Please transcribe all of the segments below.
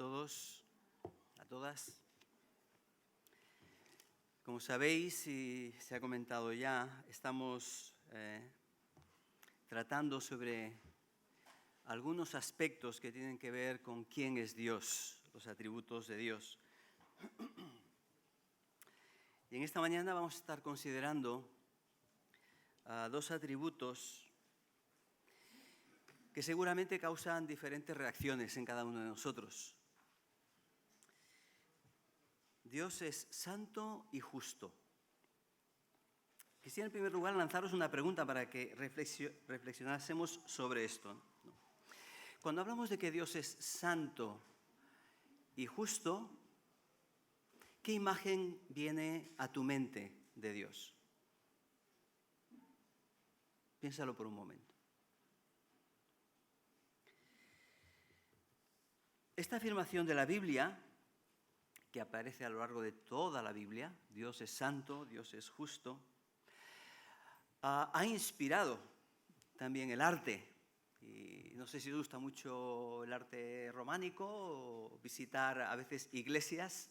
todos, a todas. Como sabéis y se ha comentado ya, estamos tratando sobre algunos aspectos que tienen que ver con quién es Dios, los atributos de Dios. Y en esta mañana vamos a estar considerando dos atributos que seguramente causan diferentes reacciones en cada uno de nosotros. Dios es santo y justo. Quisiera en primer lugar lanzaros una pregunta para que reflexionásemos sobre esto. Cuando hablamos de que Dios es santo y justo, ¿qué imagen viene a tu mente de Dios? Piénsalo por un momento. Esta afirmación de la Biblia, que aparece a lo largo de toda la Biblia, Dios es santo, Dios es justo, ha inspirado también el arte. Y no sé si os gusta mucho el arte románico o visitar a veces iglesias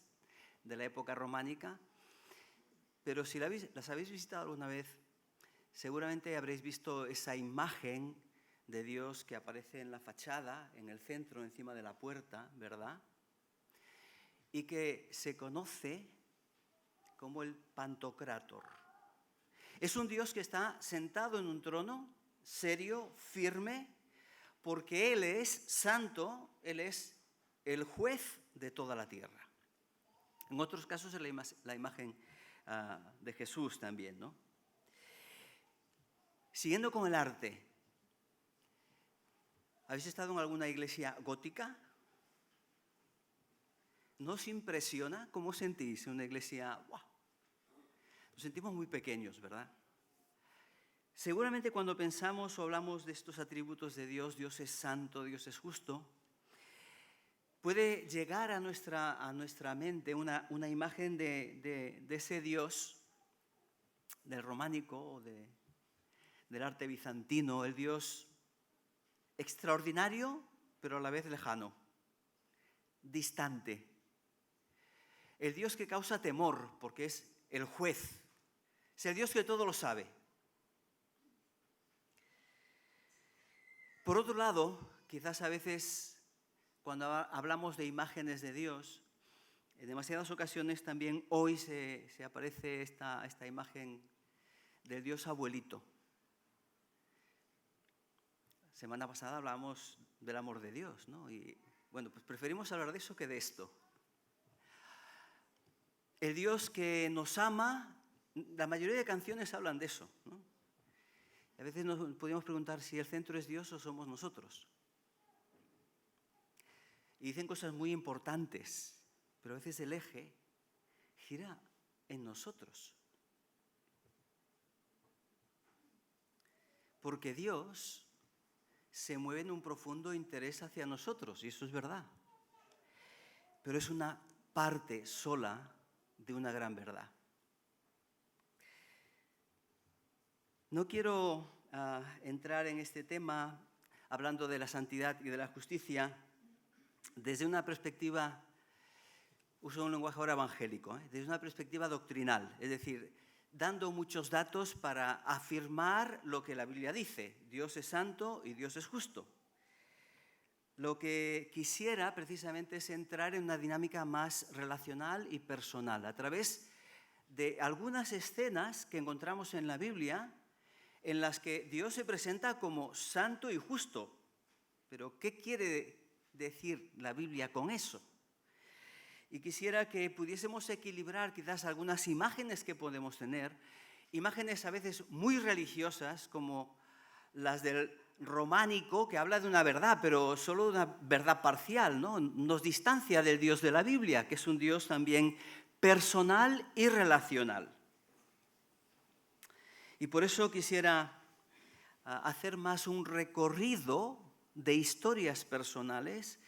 de la época románica, pero si las habéis visitado alguna vez, seguramente habréis visto esa imagen de Dios que aparece en la fachada, en el centro, encima de la puerta, ¿verdad? Y que se conoce como el Pantocrátor. Es un Dios que está sentado en un trono, serio, firme, porque Él es santo, Él es el juez de toda la tierra. En otros casos es la imagen de Jesús también, ¿no? Siguiendo con el arte, ¿habéis estado en alguna iglesia gótica? ¿No os impresiona? ¿Cómo os sentís en una iglesia? ¡Wow! Nos sentimos muy pequeños, ¿verdad? Seguramente cuando pensamos o hablamos de estos atributos de Dios, Dios es santo, Dios es justo, puede llegar a nuestra mente una imagen de ese Dios, del románico o del arte bizantino, el Dios extraordinario, pero a la vez lejano, distante. El Dios que causa temor, porque es el juez. Es el Dios que todo lo sabe. Por otro lado, quizás a veces cuando hablamos de imágenes de Dios, en demasiadas ocasiones también hoy se aparece esta imagen del Dios abuelito. La semana pasada hablábamos del amor de Dios, ¿no? Y bueno, pues preferimos hablar de eso que de esto. El Dios que nos ama, la mayoría de canciones hablan de eso, ¿no? A veces nos podemos preguntar si el centro es Dios o somos nosotros. Y dicen cosas muy importantes, pero a veces el eje gira en nosotros. Porque Dios se mueve en un profundo interés hacia nosotros, y eso es verdad. Pero es una parte sola de una gran verdad. No quiero entrar en este tema hablando de la santidad y de la justicia desde una perspectiva, uso un lenguaje ahora evangélico, desde una perspectiva doctrinal, es decir, dando muchos datos para afirmar lo que la Biblia dice. Dios es santo y Dios es justo. Lo que quisiera precisamente es entrar en una dinámica más relacional y personal, a través de algunas escenas que encontramos en la Biblia en las que Dios se presenta como santo y justo. Pero, ¿qué quiere decir la Biblia con eso? Y quisiera que pudiésemos equilibrar quizás algunas imágenes que podemos tener, imágenes a veces muy religiosas, como las del románico, que habla de una verdad, pero solo de una verdad parcial, ¿no? Nos distancia del Dios de la Biblia, que es un Dios también personal y relacional. Y por eso quisiera hacer más un recorrido de historias personales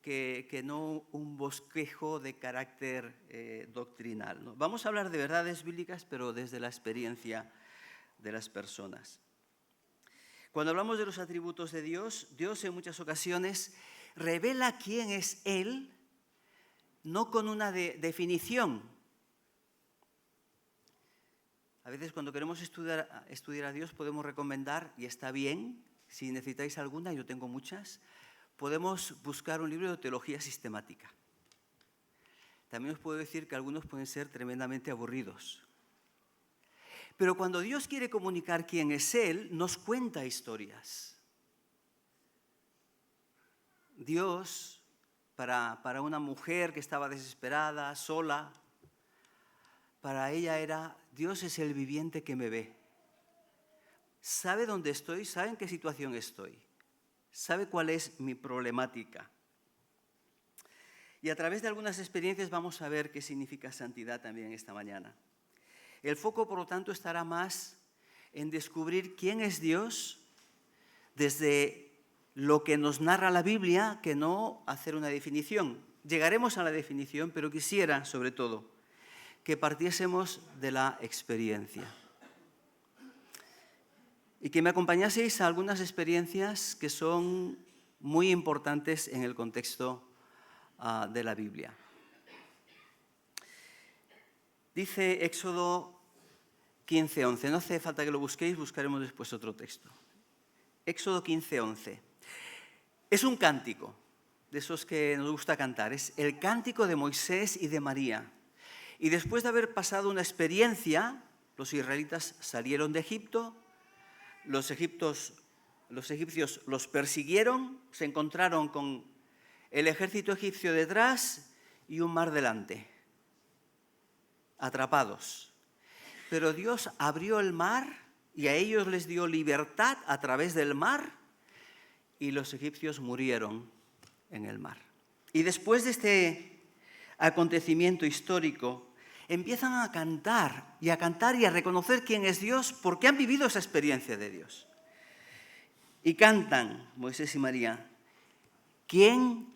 que no un bosquejo de carácter doctrinal, ¿no? Vamos a hablar de verdades bíblicas, pero desde la experiencia de las personas. Cuando hablamos de los atributos de Dios, Dios en muchas ocasiones revela quién es Él no con una definición. A veces cuando queremos estudiar a Dios podemos recomendar, y está bien, si necesitáis alguna, yo tengo muchas, podemos buscar un libro de teología sistemática. También os puedo decir que algunos pueden ser tremendamente aburridos. Pero cuando Dios quiere comunicar quién es Él, nos cuenta historias. Dios, para una mujer que estaba desesperada, sola, para ella era: Dios es el viviente que me ve. Sabe dónde estoy, sabe en qué situación estoy, sabe cuál es mi problemática. Y a través de algunas experiencias vamos a ver qué significa santidad también esta mañana. El foco, por lo tanto, estará más en descubrir quién es Dios desde lo que nos narra la Biblia, que no hacer una definición. Llegaremos a la definición, pero quisiera, sobre todo, que partiésemos de la experiencia. Y que me acompañaseis a algunas experiencias que son muy importantes en el contexto de la Biblia. Dice Éxodo 15:11. No hace falta que lo busquéis, buscaremos después otro texto. Éxodo 15:11. Es un cántico, de esos que nos gusta cantar. Es el cántico de Moisés y de María. Y después de haber pasado una experiencia, los israelitas salieron de Egipto, los egipcios los persiguieron, se encontraron con el ejército egipcio detrás y un mar delante, atrapados. Pero Dios abrió el mar y a ellos les dio libertad a través del mar y los egipcios murieron en el mar. Y después de este acontecimiento histórico, empiezan a cantar y a reconocer quién es Dios porque han vivido esa experiencia de Dios. Y cantan Moisés y María: ¿quién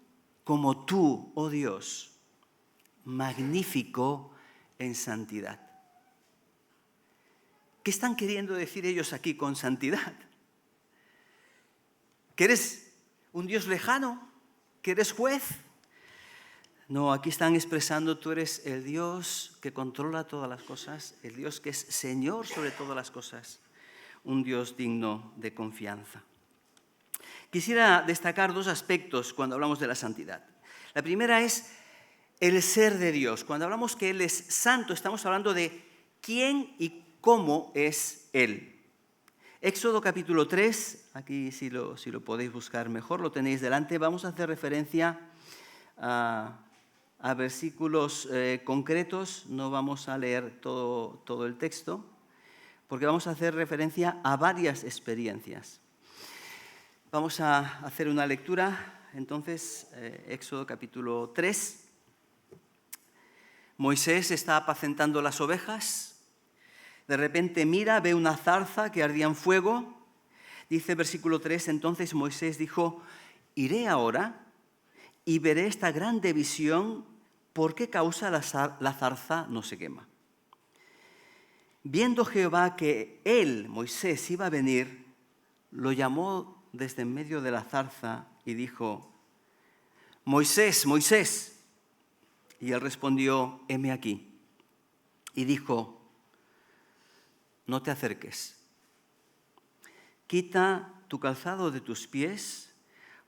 como tú, oh Dios, magnífico en santidad? ¿Qué están queriendo decir ellos aquí con santidad? ¿Que eres un Dios lejano? ¿Que eres juez? No, aquí están expresando: tú eres el Dios que controla todas las cosas, el Dios que es Señor sobre todas las cosas, un Dios digno de confianza. Quisiera destacar dos aspectos cuando hablamos de la santidad. La primera es el ser de Dios. Cuando hablamos que Él es santo, estamos hablando de quién y cómo es Él. Éxodo capítulo 3, aquí si lo podéis buscar mejor, lo tenéis delante. Vamos a hacer referencia a versículos concretos, no vamos a leer todo el texto, porque vamos a hacer referencia a varias experiencias. Vamos a hacer una lectura, entonces, Éxodo capítulo 3. Moisés está apacentando las ovejas, de repente mira, ve una zarza que ardía en fuego. Dice versículo 3, entonces Moisés dijo: iré ahora y veré esta grande visión, ¿por qué causa la zarza no se quema? Viendo Jehová que él, Moisés, iba a venir, lo llamó desde en medio de la zarza y dijo: Moisés, Moisés. Y él respondió: heme aquí. Y dijo: no te acerques. Quita tu calzado de tus pies,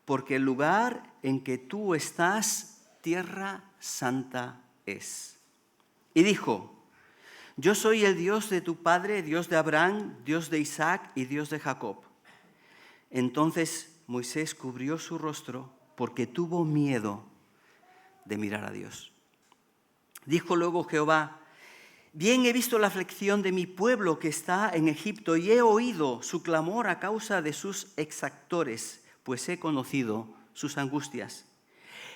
porque el lugar en que tú estás, tierra santa es. Y dijo: yo soy el Dios de tu padre, Dios de Abraham, Dios de Isaac y Dios de Jacob. Entonces Moisés cubrió su rostro porque tuvo miedo de mirar a Dios. Dijo luego Jehová: bien he visto la aflicción de mi pueblo que está en Egipto y he oído su clamor a causa de sus exactores, pues he conocido sus angustias.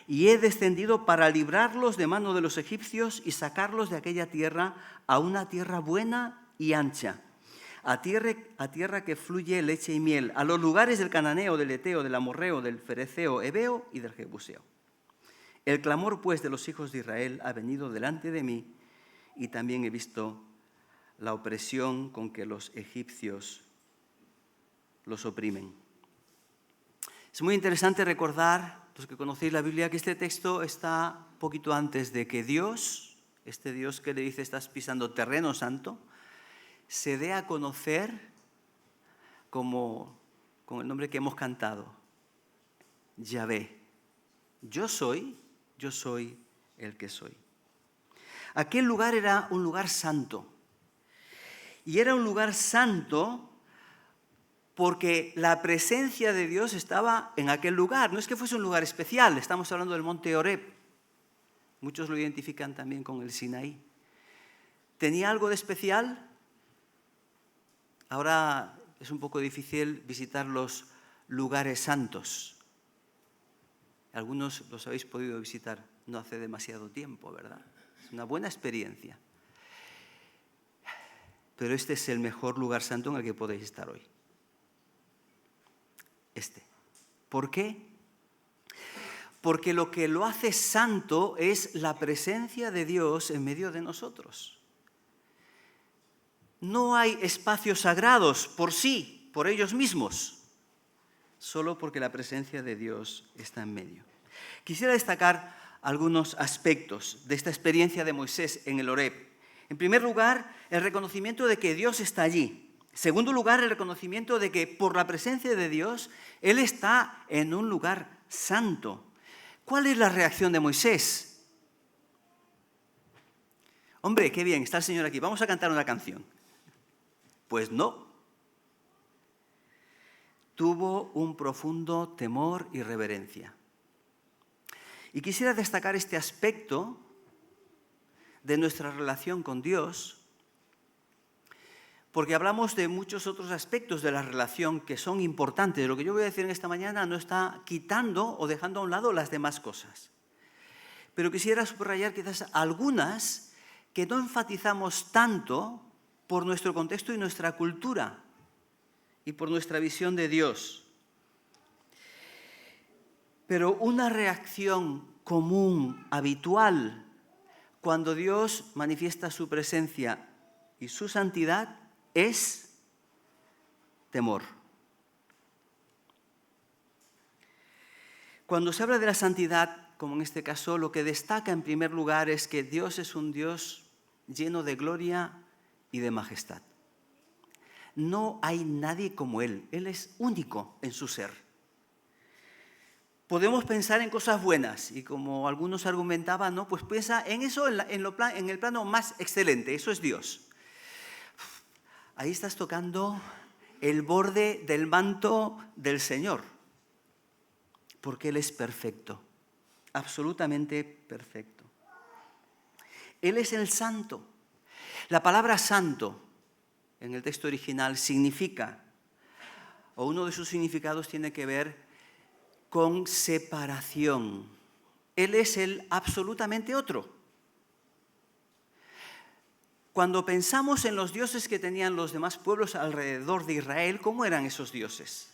Y he descendido para librarlos de mano de los egipcios y sacarlos de aquella tierra a una tierra buena y ancha, a tierra que fluye leche y miel, a los lugares del cananeo, del eteo, del amorreo, del fereceo, heveo y del jebuseo. El clamor, pues, de los hijos de Israel ha venido delante de mí, y también he visto la opresión con que los egipcios los oprimen. Es muy interesante recordar, los que conocéis la Biblia, que este texto está poquito antes de que Dios, este Dios que le dice estás pisando terreno santo, se dé a conocer como con el nombre que hemos cantado, Yahvé. Yo soy el que soy. Aquel lugar era un lugar santo. Y era un lugar santo porque la presencia de Dios estaba en aquel lugar. No es que fuese un lugar especial, estamos hablando del monte Horeb. Muchos lo identifican también con el Sinaí. ¿Tenía algo de especial? Ahora es un poco difícil visitar los lugares santos. Algunos los habéis podido visitar no hace demasiado tiempo, ¿verdad? Es una buena experiencia. Pero este es el mejor lugar santo en el que podéis estar hoy. ¿Por qué? Porque lo que lo hace santo es la presencia de Dios en medio de nosotros. No hay espacios sagrados por sí, por ellos mismos, solo porque la presencia de Dios está en medio. Quisiera destacar algunos aspectos de esta experiencia de Moisés en el Horeb. En primer lugar, el reconocimiento de que Dios está allí. En segundo lugar, el reconocimiento de que por la presencia de Dios, Él está en un lugar santo. ¿Cuál es la reacción de Moisés? Hombre, qué bien, está el Señor aquí, vamos a cantar una canción. Pues no. Tuvo un profundo temor y reverencia. Y quisiera destacar este aspecto de nuestra relación con Dios, porque hablamos de muchos otros aspectos de la relación que son importantes. Lo que yo voy a decir en esta mañana no está quitando o dejando a un lado las demás cosas. Pero quisiera subrayar quizás algunas que no enfatizamos tanto por nuestro contexto y nuestra cultura y por nuestra visión de Dios. Pero una reacción común, habitual, cuando Dios manifiesta su presencia y su santidad, es temor. Cuando se habla de la santidad, como en este caso, lo que destaca en primer lugar es que Dios es un Dios lleno de gloria y de majestad. No hay nadie como Él. Él es único en su ser. Podemos pensar en cosas buenas y como algunos argumentaban, ¿no? Pues piensa en eso en el plano más excelente, eso es Dios. Ahí estás tocando el borde del manto del Señor, porque Él es perfecto, absolutamente perfecto. Él es el santo. La palabra santo en el texto original significa, o uno de sus significados tiene que ver con separación. Él es el absolutamente otro. Cuando pensamos en los dioses que tenían los demás pueblos alrededor de Israel, ¿cómo eran esos dioses?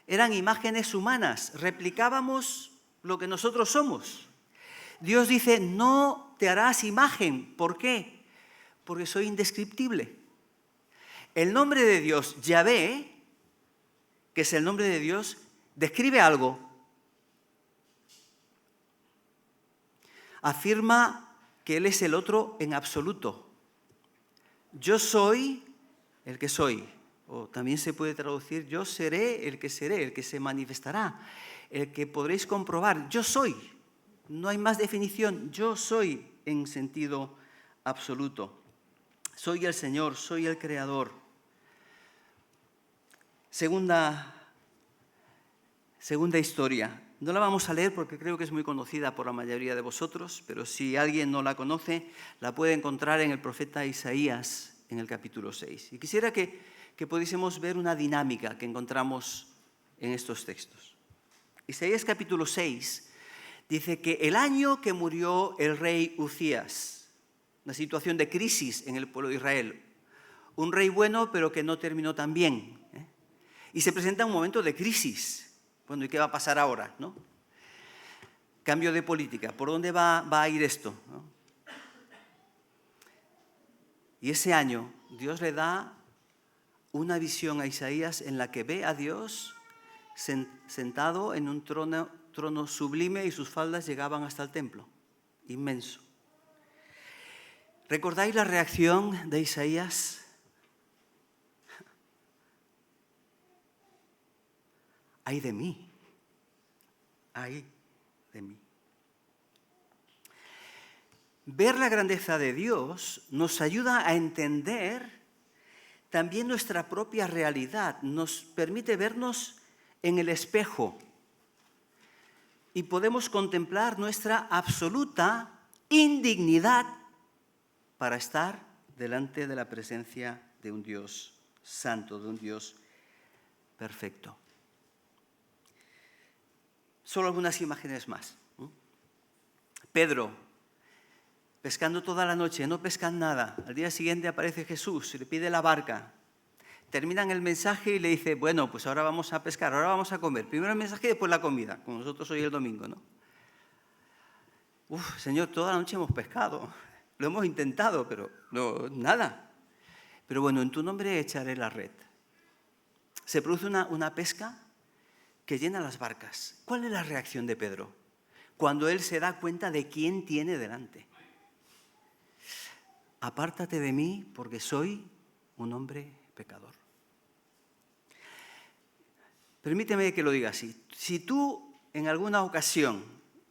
Eran imágenes humanas, replicábamos lo que nosotros somos. Dios dice, no te harás imagen. ¿Por qué? Porque soy indescriptible. El nombre de Dios, Yahvé, que es el nombre de Dios, describe algo. Afirma que Él es el otro en absoluto. Yo soy el que soy. O también se puede traducir, yo seré, el que se manifestará, el que podréis comprobar. Yo soy. No hay más definición. Yo soy en sentido absoluto. Soy el Señor, soy el Creador. Segunda historia. No la vamos a leer porque creo que es muy conocida por la mayoría de vosotros, pero si alguien no la conoce, la puede encontrar en el profeta Isaías, en el capítulo 6. Y quisiera que pudiésemos ver una dinámica que encontramos en estos textos. Isaías capítulo 6 dice que el año que murió el rey Uzías, una situación de crisis en el pueblo de Israel, un rey bueno pero que no terminó tan bien, y se presenta un momento de crisis. Bueno, ¿y qué va a pasar ahora, no? Cambio de política, ¿por dónde va a ir esto, no? Y ese año Dios le da una visión a Isaías en la que ve a Dios sentado en un trono trono sublime y sus faldas llegaban hasta el templo, inmenso. ¿Recordáis la reacción de Isaías? ¡Ay de mí! ¡Ay de mí! Ver la grandeza de Dios nos ayuda a entender también nuestra propia realidad, nos permite vernos en el espejo y podemos contemplar nuestra absoluta indignidad para estar delante de la presencia de un Dios santo, de un Dios perfecto. Solo algunas imágenes más. Pedro, pescando toda la noche, no pescan nada. Al día siguiente aparece Jesús y le pide la barca. Terminan el mensaje y le dice, bueno, pues ahora vamos a pescar, ahora vamos a comer. Primero el mensaje y después la comida, como nosotros hoy el domingo, ¿no? Señor, toda la noche hemos pescado. Lo hemos intentado, pero no, nada. Pero bueno, en tu nombre echaré la red. Se produce una pesca que llena las barcas. ¿Cuál es la reacción de Pedro? Cuando él se da cuenta de quién tiene delante. Apártate de mí porque soy un hombre pecador. Permíteme que lo diga así. Si tú en alguna ocasión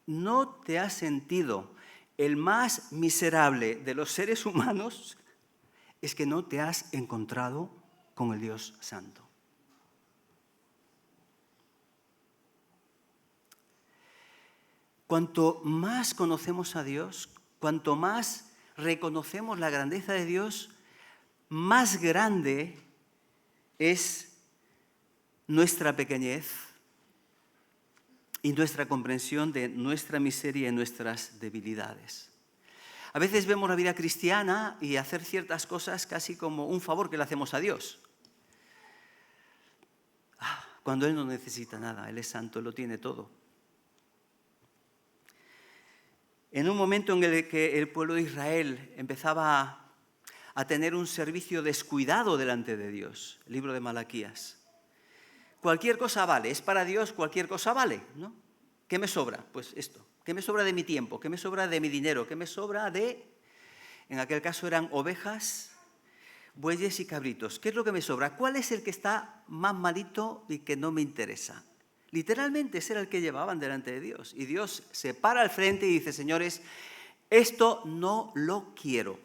no te has sentido el más miserable de los seres humanos, es que no te has encontrado con el Dios Santo. Cuanto más conocemos a Dios, cuanto más reconocemos la grandeza de Dios, más grande es nuestra pequeñez y nuestra comprensión de nuestra miseria y nuestras debilidades. A veces vemos la vida cristiana y hacer ciertas cosas casi como un favor que le hacemos a Dios. Cuando Él no necesita nada, Él es santo, Él lo tiene todo. En un momento en el que el pueblo de Israel empezaba a tener un servicio descuidado delante de Dios, el libro de Malaquías. Cualquier cosa vale, es para Dios, cualquier cosa vale, ¿no? ¿Qué me sobra? Pues esto. ¿Qué me sobra de mi tiempo? ¿Qué me sobra de mi dinero? ¿Qué me sobra de...? En aquel caso eran ovejas, bueyes y cabritos. ¿Qué es lo que me sobra? ¿Cuál es el que está más malito y que no me interesa? Literalmente ese era el que llevaban delante de Dios. Y Dios se para al frente y dice, señores, esto no lo quiero.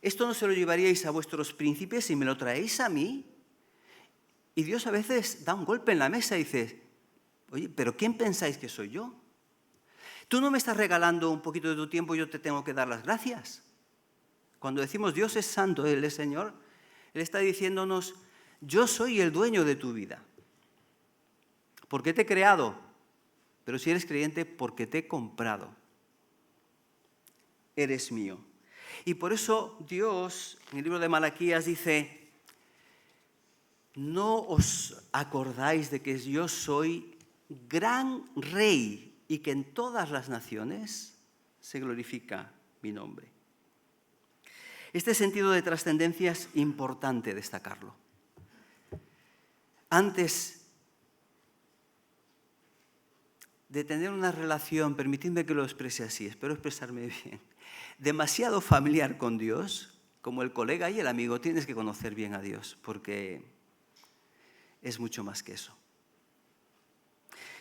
Esto no se lo llevaríais a vuestros príncipes y me lo traéis a mí. Y Dios a veces da un golpe en la mesa y dice, oye, ¿pero quién pensáis que soy yo? Tú no me estás regalando un poquito de tu tiempo y yo te tengo que dar las gracias. Cuando decimos Dios es santo, Él es Señor, Él está diciéndonos, yo soy el dueño de tu vida. ¿Por qué te he creado? Pero si eres creyente, porque te he comprado. Eres mío. Y por eso Dios, en el libro de Malaquías, dice, ¿no os acordáis de que yo soy gran rey y que en todas las naciones se glorifica mi nombre? Este sentido de trascendencia es importante destacarlo. Antes de tener una relación, permitidme que lo exprese así, espero expresarme bien, demasiado familiar con Dios, como el colega y el amigo, tienes que conocer bien a Dios, porque es mucho más que eso.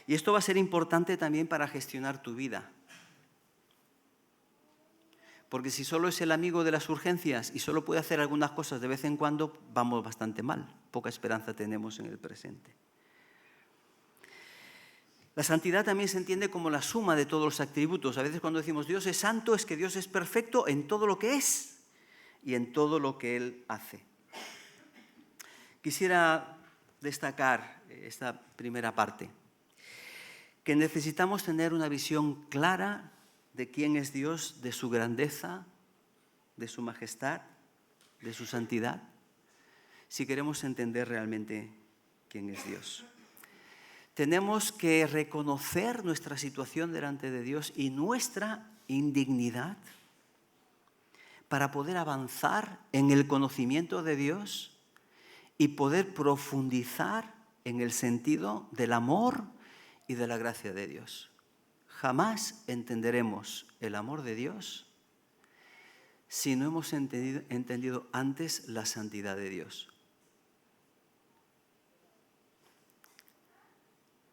Y esto va a ser importante también para gestionar tu vida. Porque si solo es el amigo de las urgencias y solo puede hacer algunas cosas de vez en cuando, vamos bastante mal. Poca esperanza tenemos en el presente. La santidad también se entiende como la suma de todos los atributos. A veces cuando decimos Dios es santo es que Dios es perfecto en todo lo que es y en todo lo que Él hace. Quisiera destacar esta primera parte, que necesitamos tener una visión clara de quién es Dios, de su grandeza, de su majestad, de su santidad, si queremos entender realmente quién es Dios. Tenemos que reconocer nuestra situación delante de Dios y nuestra indignidad para poder avanzar en el conocimiento de Dios y poder profundizar en el sentido del amor y de la gracia de Dios. Jamás entenderemos el amor de Dios si no hemos entendido antes la santidad de Dios.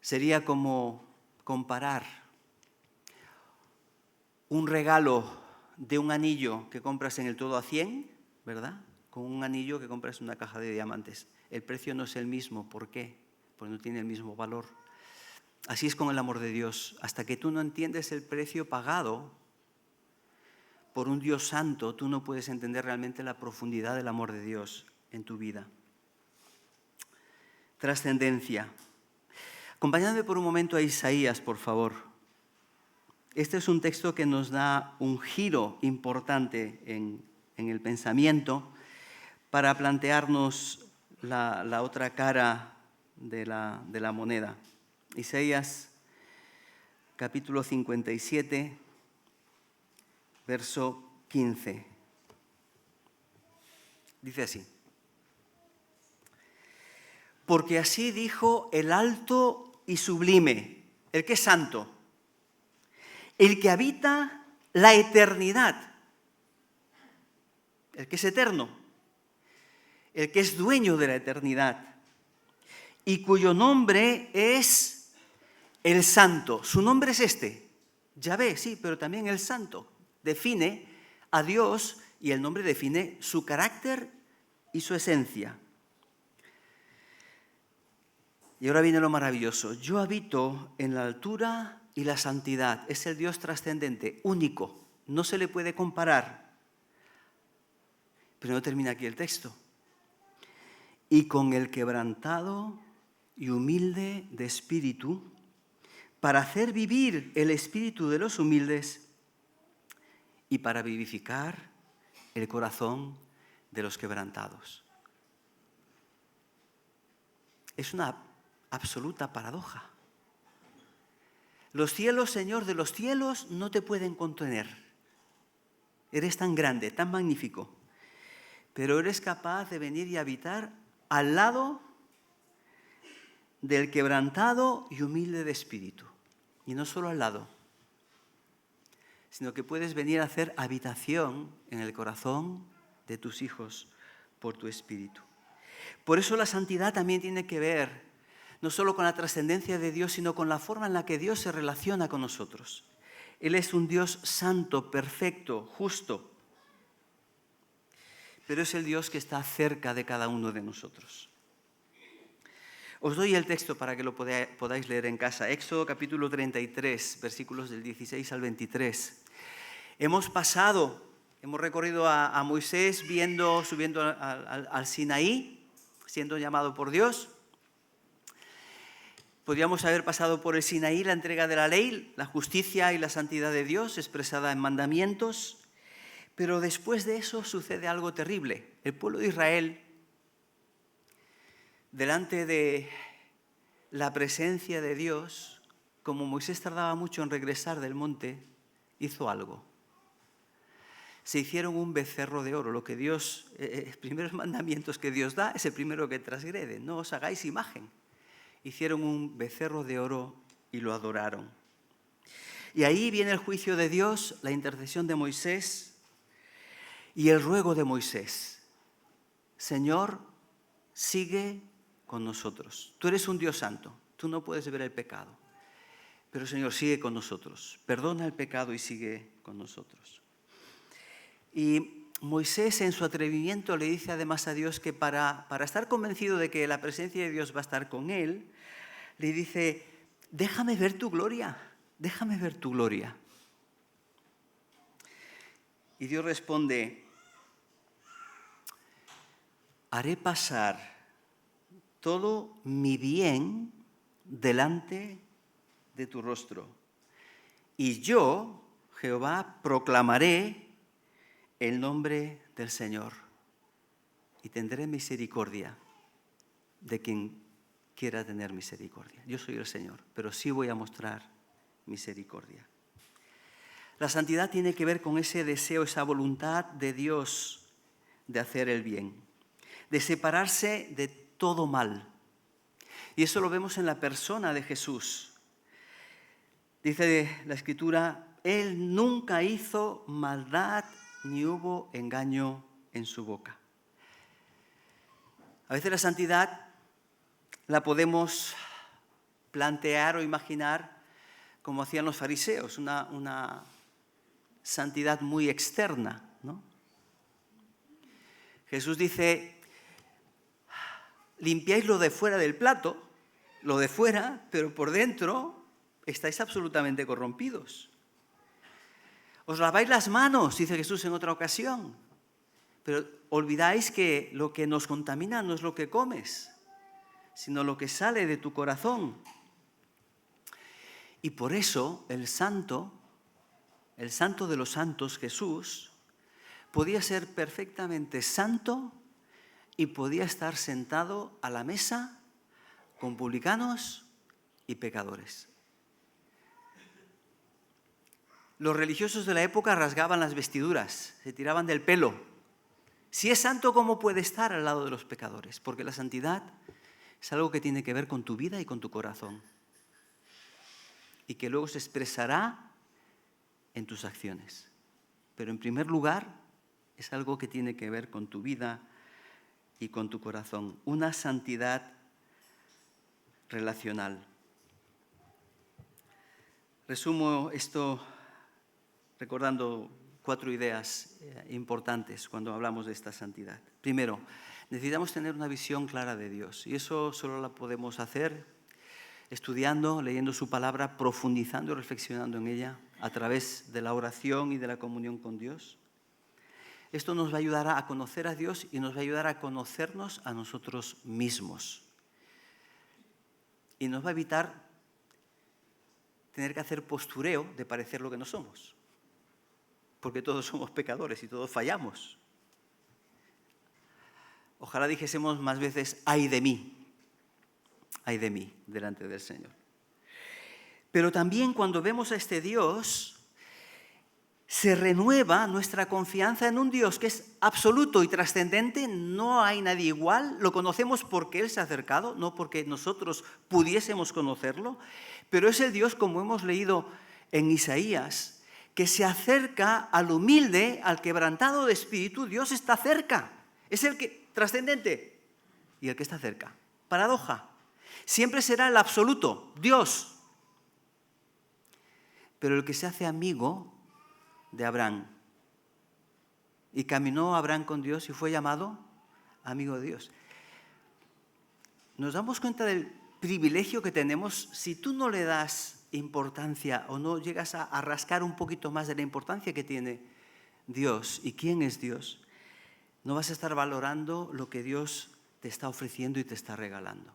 Sería como comparar un regalo de un anillo que compras en el todo a 100, ¿verdad?, con un anillo que compras en una caja de diamantes. El precio no es el mismo. ¿Por qué? Porque no tiene el mismo valor. Así es con el amor de Dios. Hasta que tú no entiendes el precio pagado por un Dios santo, tú no puedes entender realmente la profundidad del amor de Dios en tu vida. Trascendencia. Acompáñame por un momento a Isaías, por favor. Este es un texto que nos da un giro importante en el pensamiento para plantearnos la otra cara de la moneda. Isaías, capítulo 57, verso 15. Dice así: porque así dijo el alto y sublime, el que es santo, el que habita la eternidad, el que es eterno, el que es dueño de la eternidad y cuyo nombre es el Santo. Su nombre es este, Yahvé, sí, pero también el Santo. Define a Dios y el nombre define su carácter y su esencia. Y ahora viene lo maravilloso. Yo habito en la altura y la santidad. Es el Dios trascendente, único. No se le puede comparar. Pero no termina aquí el texto. Y con el quebrantado y humilde de espíritu, para hacer vivir el espíritu de los humildes y para vivificar el corazón de los quebrantados. Es una absoluta paradoja. Los cielos, Señor, de los cielos no te pueden contener. Eres tan grande, tan magnífico, pero eres capaz de venir y habitar al lado del quebrantado y humilde de espíritu. Y no solo al lado, sino que puedes venir a hacer habitación en el corazón de tus hijos por tu espíritu. Por eso la santidad también tiene que ver no solo con la trascendencia de Dios, sino con la forma en la que Dios se relaciona con nosotros. Él es un Dios santo, perfecto, justo, pero es el Dios que está cerca de cada uno de nosotros. Os doy el texto para que lo podáis leer en casa. Éxodo capítulo 33, versículos del 16 al 23. Hemos recorrido a Moisés subiendo al Sinaí, siendo llamado por Dios. Podríamos haber pasado por el Sinaí, la entrega de la ley, la justicia y la santidad de Dios expresada en mandamientos. Pero después de eso sucede algo terrible. El pueblo de Israel, delante de la presencia de Dios, como Moisés tardaba mucho en regresar del monte, hizo algo. Se hicieron un becerro de oro. Lo que Dios, los primeros mandamientos que Dios da es el primero que transgrede. No os hagáis imagen. Hicieron un becerro de oro y lo adoraron. Y ahí viene el juicio de Dios, la intercesión de Moisés y el ruego de Moisés. Señor, sigue con nosotros. Tú eres un Dios santo, tú no puedes ver el pecado. Pero Señor, sigue con nosotros. Perdona el pecado y sigue con nosotros. Y Moisés en su atrevimiento le dice además a Dios que para estar convencido de que la presencia de Dios va a estar con él, le dice, déjame ver tu gloria, déjame ver tu gloria. Y Dios responde, haré pasar todo mi bien delante de tu rostro. Y yo, Jehová, proclamaré el nombre del Señor. Y tendré misericordia de quien quiera tener misericordia. Yo soy el Señor, pero sí voy a mostrar misericordia. La santidad tiene que ver con ese deseo, esa voluntad de Dios de hacer el bien, de separarse de todo mal. Y eso lo vemos en la persona de Jesús. Dice la Escritura, Él nunca hizo maldad ni hubo engaño en su boca. A veces la santidad la podemos plantear o imaginar como hacían los fariseos, una santidad muy externa, ¿no? Jesús dice, limpiáis lo de fuera del plato, lo de fuera, pero por dentro estáis absolutamente corrompidos. Os laváis las manos, dice Jesús en otra ocasión, pero olvidáis que lo que nos contamina no es lo que comes, sino lo que sale de tu corazón. Y por eso el santo de los santos, Jesús, podía ser perfectamente santo y podía estar sentado a la mesa con publicanos y pecadores. Los religiosos de la época rasgaban las vestiduras, se tiraban del pelo. Si es santo, ¿cómo puede estar al lado de los pecadores? Porque la santidad es algo que tiene que ver con tu vida y con tu corazón. Y que luego se expresará en tus acciones. Pero en primer lugar, es algo que tiene que ver con tu vida y con tu corazón. Una santidad relacional. Resumo esto recordando 4 ideas importantes cuando hablamos de esta santidad. Primero, necesitamos tener una visión clara de Dios. Y eso solo la podemos hacer estudiando, leyendo su palabra, profundizando y reflexionando en ella a través de la oración y de la comunión con Dios. Esto nos va a ayudar a conocer a Dios y nos va a ayudar a conocernos a nosotros mismos. Y nos va a evitar tener que hacer postureo de parecer lo que no somos. Porque todos somos pecadores y todos fallamos. Ojalá dijésemos más veces, ay de mí, delante del Señor. Pero también cuando vemos a este Dios, se renueva nuestra confianza en un Dios que es absoluto y trascendente, no hay nadie igual, lo conocemos porque Él se ha acercado, no porque nosotros pudiésemos conocerlo, pero es el Dios, como hemos leído en Isaías, que se acerca al humilde, al quebrantado de espíritu. Dios está cerca, es el que trascendente y el que está cerca. Paradoja, siempre será el absoluto, Dios, pero el que se hace amigo de Abraham. Y caminó Abraham con Dios y fue llamado amigo de Dios. Nos damos cuenta del privilegio que tenemos. Si tú no le das importancia o no llegas a rascar un poquito más de la importancia que tiene Dios y quién es Dios, no vas a estar valorando lo que Dios te está ofreciendo y te está regalando.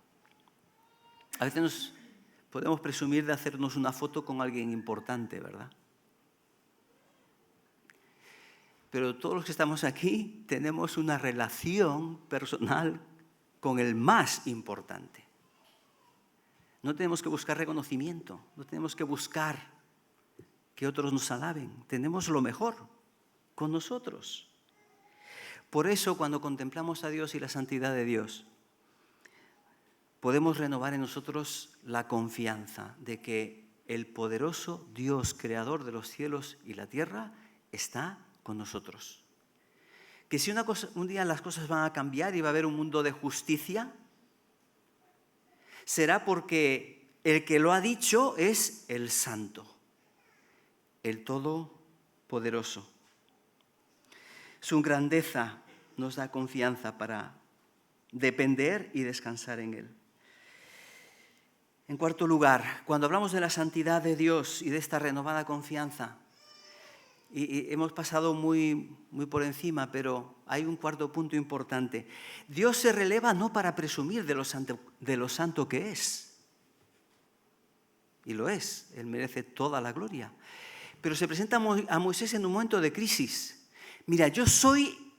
A veces nos podemos presumir de hacernos una foto con alguien importante, ¿verdad? Pero todos los que estamos aquí tenemos una relación personal con el más importante. No tenemos que buscar reconocimiento, no tenemos que buscar que otros nos alaben. Tenemos lo mejor con nosotros. Por eso, cuando contemplamos a Dios y la santidad de Dios, podemos renovar en nosotros la confianza de que el poderoso Dios, creador de los cielos y la tierra, está con nosotros. Que si un día las cosas van a cambiar y va a haber un mundo de justicia, será porque el que lo ha dicho es el Santo, el Todopoderoso. Su grandeza nos da confianza para depender y descansar en Él. En cuarto lugar, cuando hablamos de la santidad de Dios y de esta renovada confianza, y hemos pasado muy por encima, pero hay un cuarto punto importante. Dios se releva no para presumir de lo santo que es. Y lo es, Él merece toda la gloria. Pero se presenta a Moisés en un momento de crisis. Mira, yo soy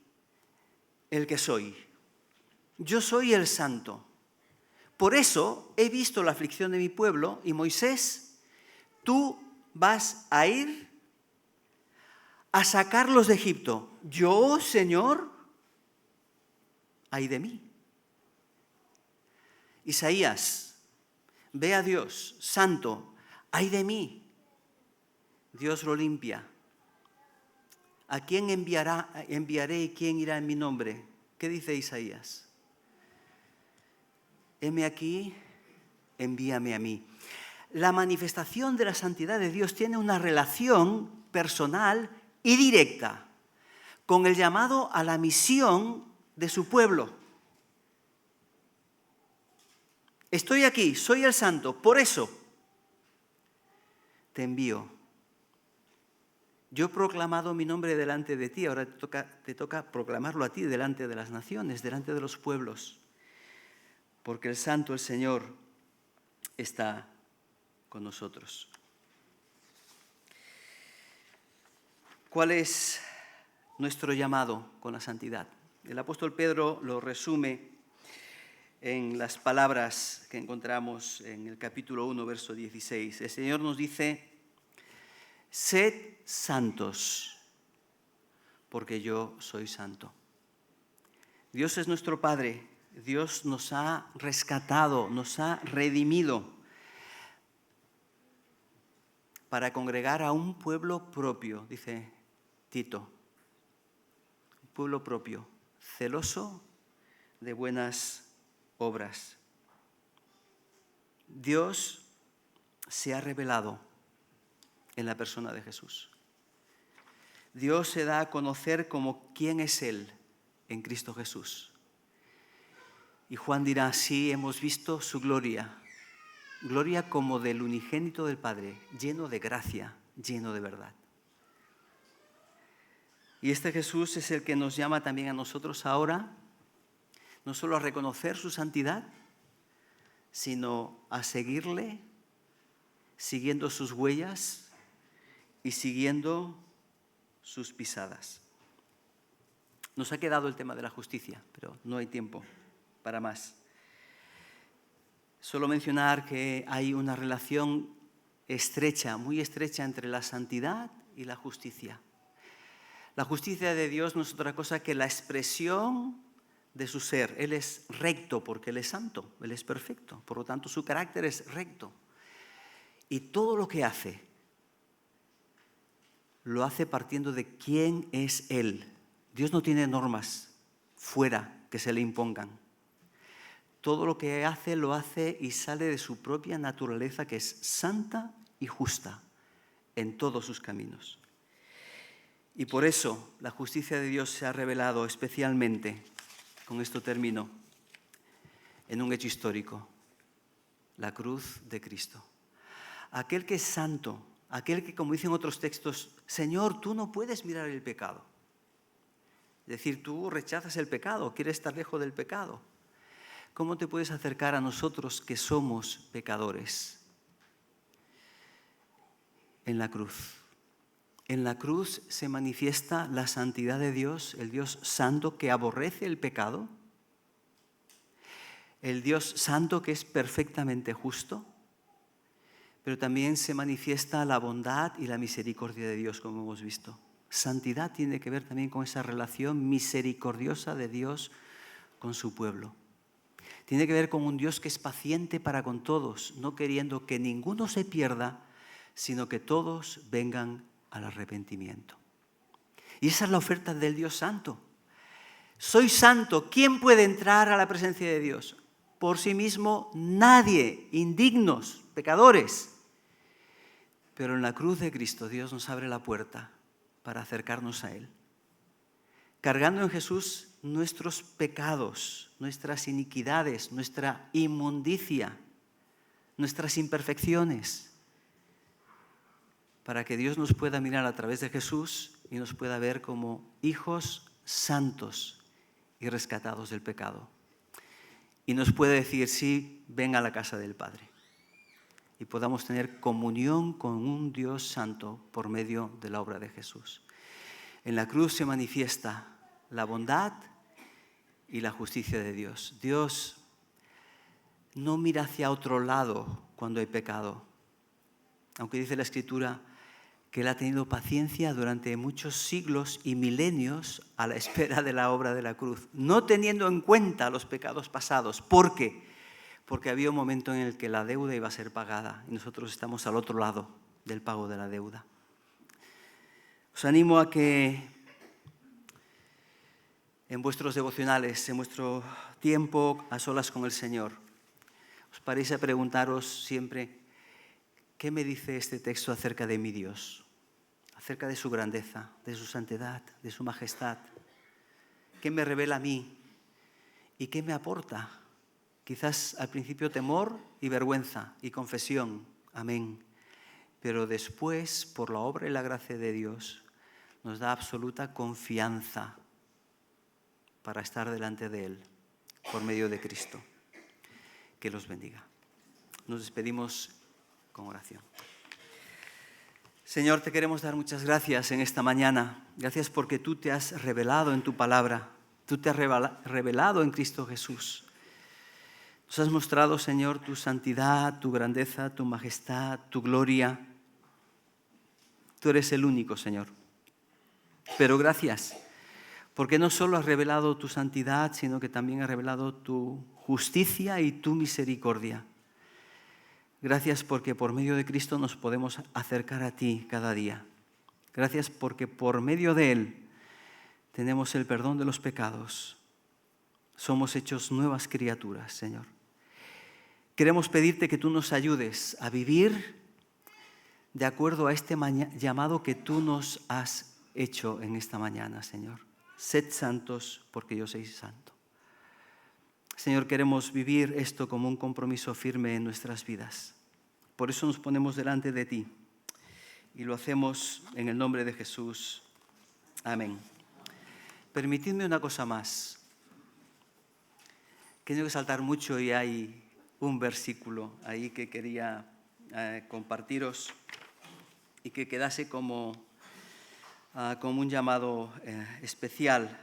el que soy. Yo soy el santo. Por eso he visto la aflicción de mi pueblo y Moisés, tú vas a ir a sacarlos de Egipto. Yo, Señor, ay de mí. Isaías, ve a Dios, santo, ay de mí. Dios lo limpia. ¿A quién enviaré y quién irá en mi nombre? ¿Qué dice Isaías? Heme aquí, envíame a mí. La manifestación de la santidad de Dios tiene una relación personal y directa con el llamado a la misión de su pueblo. Estoy aquí, soy el santo, por eso te envío. Yo he proclamado mi nombre delante de ti, ahora te toca proclamarlo a ti delante de las naciones, delante de los pueblos, porque el Santo, el Señor, está con nosotros. ¿Cuál es nuestro llamado con la santidad? El apóstol Pedro lo resume en las palabras que encontramos en el capítulo 1, verso 16. El Señor nos dice: sed santos, porque yo soy santo. Dios es nuestro Padre. Dios nos ha rescatado, nos ha redimido para congregar a un pueblo propio, dice Tito. Un pueblo propio, celoso de buenas obras. Dios se ha revelado en la persona de Jesús. Dios se da a conocer como quién es Él en Cristo Jesús. Y Juan dirá: sí, hemos visto su gloria, gloria como del unigénito del Padre, lleno de gracia, lleno de verdad. Y este Jesús es el que nos llama también a nosotros ahora, no solo a reconocer su santidad, sino a seguirle, siguiendo sus huellas y siguiendo sus pisadas. Nos ha quedado el tema de la justicia, pero no hay tiempo para más. Solo mencionar que hay una relación estrecha, muy estrecha, entre la santidad y la justicia. La justicia de Dios no es otra cosa que la expresión de su ser. Él es recto porque Él es santo, Él es perfecto, por lo tanto su carácter es recto. Y todo lo que hace, lo hace partiendo de quién es Él. Dios no tiene normas fuera que se le impongan. Todo lo que hace, lo hace y sale de su propia naturaleza, que es santa y justa en todos sus caminos. Y por eso la justicia de Dios se ha revelado especialmente, con esto termino, en un hecho histórico: la cruz de Cristo. Aquel que es santo, aquel que, como dicen otros textos, Señor, tú no puedes mirar el pecado. Es decir, tú rechazas el pecado, quieres estar lejos del pecado. ¿Cómo te puedes acercar a nosotros que somos pecadores? En la cruz. En la cruz se manifiesta la santidad de Dios, el Dios santo que aborrece el pecado, el Dios santo que es perfectamente justo, pero también se manifiesta la bondad y la misericordia de Dios, como hemos visto. Santidad tiene que ver también con esa relación misericordiosa de Dios con su pueblo. Tiene que ver con un Dios que es paciente para con todos, no queriendo que ninguno se pierda, sino que todos vengan al arrepentimiento. Y esa es la oferta del Dios santo. Soy santo. ¿Quién puede entrar a la presencia de Dios? Por sí mismo nadie, indignos, pecadores. Pero en la cruz de Cristo Dios nos abre la puerta para acercarnos a Él, cargando en Jesús nuestros pecados, nuestras iniquidades, nuestra inmundicia, nuestras imperfecciones, para que Dios nos pueda mirar a través de Jesús y nos pueda ver como hijos santos y rescatados del pecado. Y nos puede decir: sí, ven a la casa del Padre. Y podamos tener comunión con un Dios santo por medio de la obra de Jesús. En la cruz se manifiesta la bondad y la justicia de Dios. Dios no mira hacia otro lado cuando hay pecado, aunque dice la Escritura que Él ha tenido paciencia durante muchos siglos y milenios a la espera de la obra de la cruz, no teniendo en cuenta los pecados pasados. ¿Por qué? Porque había un momento en el que la deuda iba a ser pagada y nosotros estamos al otro lado del pago de la deuda. Os animo a que en vuestros devocionales, en vuestro tiempo a solas con el Señor, os paréis a preguntaros siempre, ¿qué me dice este texto acerca de mi Dios? Acerca de su grandeza, de su santidad, de su majestad. ¿Qué me revela a mí? ¿Y qué me aporta? Quizás al principio temor y vergüenza y confesión. Amén. Pero después, por la obra y la gracia de Dios, nos da absoluta confianza para estar delante de Él por medio de Cristo. Que los bendiga. Nos despedimos con oración. Señor, te queremos dar muchas gracias en esta mañana. Gracias porque tú te has revelado en tu palabra. Tú te has revelado en Cristo Jesús. Nos has mostrado, Señor, tu santidad, tu grandeza, tu majestad, tu gloria. Tú eres el único, Señor. Pero gracias, porque no solo has revelado tu santidad, sino que también has revelado tu justicia y tu misericordia. Gracias porque por medio de Cristo nos podemos acercar a ti cada día. Gracias porque por medio de Él tenemos el perdón de los pecados. Somos hechos nuevas criaturas, Señor. Queremos pedirte que tú nos ayudes a vivir de acuerdo a este llamado que tú nos has hecho en esta mañana, Señor. Sed santos porque yo soy santo. Señor, queremos vivir esto como un compromiso firme en nuestras vidas. Por eso nos ponemos delante de ti y lo hacemos en el nombre de Jesús. Amén. Permitidme una cosa más. He tenido que saltar mucho y hay un versículo ahí que quería compartiros y que quedase como un llamado especial.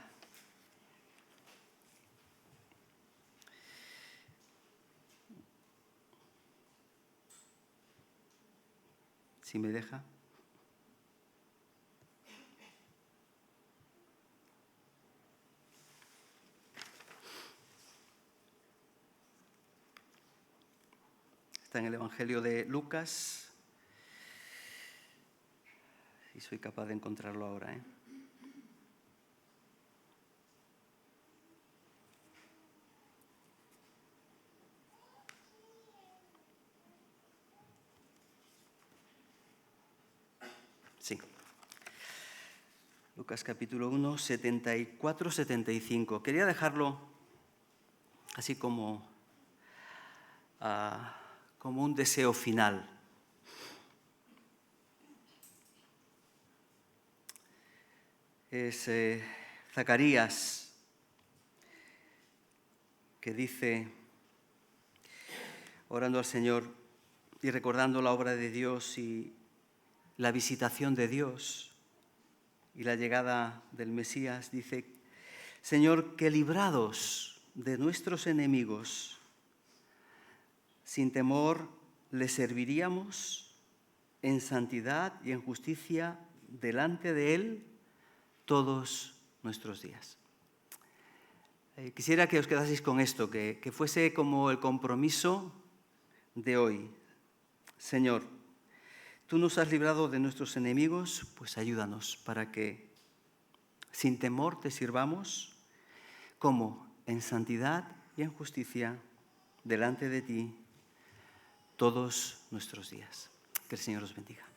Si me deja. Está en el Evangelio de Lucas. Si soy capaz de encontrarlo ahora, Sí. Lucas capítulo 1, 74-75. Quería dejarlo así como un deseo final. Es Zacarías que dice, orando al Señor y recordando la obra de Dios y la visitación de Dios y la llegada del Mesías, dice, Señor, que librados de nuestros enemigos, sin temor le serviríamos en santidad y en justicia delante de Él todos nuestros días. Quisiera que os quedaseis con esto, que fuese como el compromiso de hoy. Señor, tú nos has librado de nuestros enemigos, pues ayúdanos para que sin temor te sirvamos como en santidad y en justicia delante de ti todos nuestros días. Que el Señor os bendiga.